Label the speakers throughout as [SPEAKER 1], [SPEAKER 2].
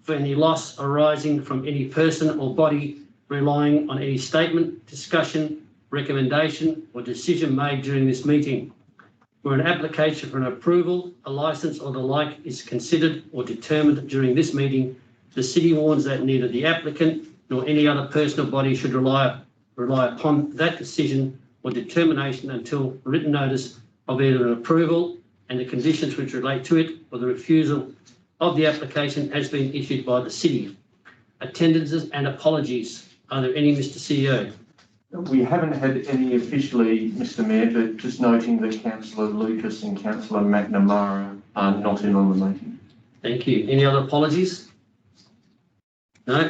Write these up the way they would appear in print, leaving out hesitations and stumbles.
[SPEAKER 1] for any loss arising from any person or body relying on any statement, discussion, recommendation or decision made during this meeting. Where an application for an approval, a licence or the like is considered or determined during this meeting, the City warns that neither the applicant nor any other person or body should rely upon that decision or determination until written notice of either an approval and the conditions which relate to it or the refusal of the application has been issued by the City. Attendances and apologies. Are there any, Mr. CEO?
[SPEAKER 2] We haven't had any officially, Mr. Mayor, but just noting that Councillor Lucas and Councillor McNamara are not in on the meeting.
[SPEAKER 1] Thank you. Any other apologies? No.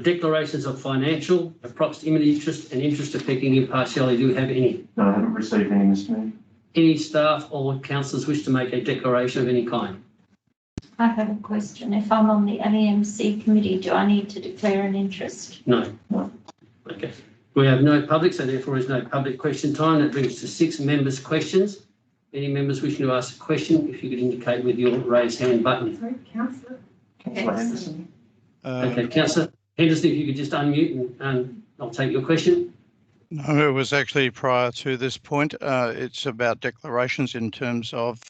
[SPEAKER 1] Declarations of financial, proximity interest and interest affecting impartiality. Do we have any?
[SPEAKER 2] No, I haven't received any, Mr. Mayor.
[SPEAKER 1] Any staff or councillors wish to make a declaration of any kind?
[SPEAKER 3] I have a question. If I'm on the LEMC committee, do I need to declare an interest?
[SPEAKER 1] No.
[SPEAKER 2] No.
[SPEAKER 1] Okay. We have no public, so therefore is no public question time. That brings to 6 members' questions. Any members wishing to ask a question, if you could indicate with your raise hand button.
[SPEAKER 4] Sorry, Councillor.
[SPEAKER 2] Councillor Henderson.
[SPEAKER 1] Okay, Councillor Henderson, if you could just unmute and I'll take your question.
[SPEAKER 5] No, it was actually prior to this point. It's about declarations in terms of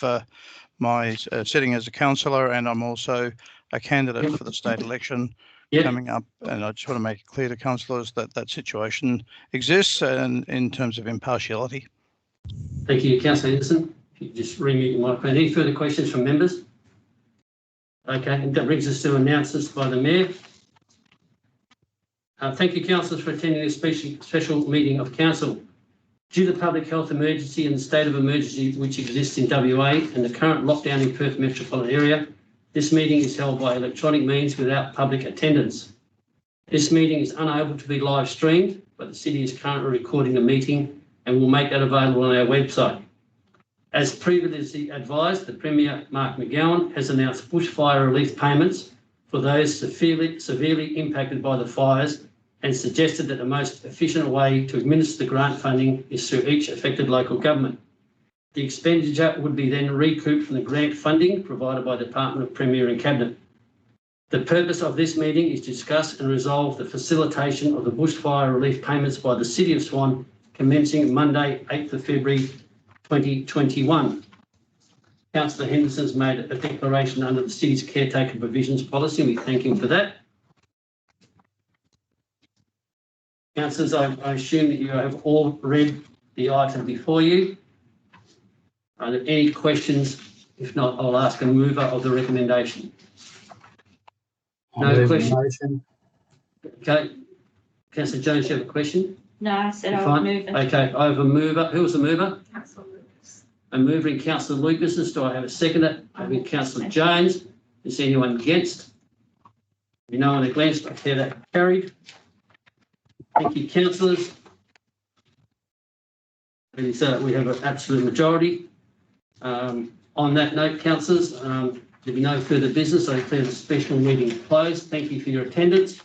[SPEAKER 5] my sitting as a councillor, and I'm also a candidate for the state election coming up. And I just want to make it clear to councillors that that situation exists and in terms of impartiality.
[SPEAKER 1] Thank you, Councillor Henderson. If you could just remute your microphone. Any further questions from members? Okay, and that brings us to announcements by the Mayor. Thank you, councillors, for attending this special meeting of council. Due to the public health emergency and the state of emergency which exists in WA and the current lockdown in Perth metropolitan area, this meeting is held by electronic means without public attendance. This meeting is unable to be live streamed, but the City is currently recording the meeting and will make that available on our website. As previously advised, the Premier, Mark McGowan, has announced bushfire relief payments for those severely impacted by the fires and suggested that the most efficient way to administer the grant funding is through each affected local government. The expenditure would be then recouped from the grant funding provided by the Department of Premier and Cabinet. The purpose of this meeting is to discuss and resolve the facilitation of the bushfire relief payments by the City of Swan commencing Monday, 8th of February 2021. Councillor Henderson has made a declaration under the City's caretaker provisions policy, and we thank him for that. Councillors, I assume that you have all read the item before you. Are there any questions? If not, I'll ask a mover of the recommendation. No question. Okay. Councillor Jones, you have a question?
[SPEAKER 3] No, I said I would move it.
[SPEAKER 1] Okay, I have a mover. Who was the mover?
[SPEAKER 4] Councillor Lucas.
[SPEAKER 1] A mover in Councillor Lucas. Do I have a seconder? I have Councillor Jones. Is anyone against? If no one against, I declare that carried. Thank you, councillors. We have an absolute majority. On that note, councillors, there'll be no further business. I declare the special meeting closed. Thank you for your attendance.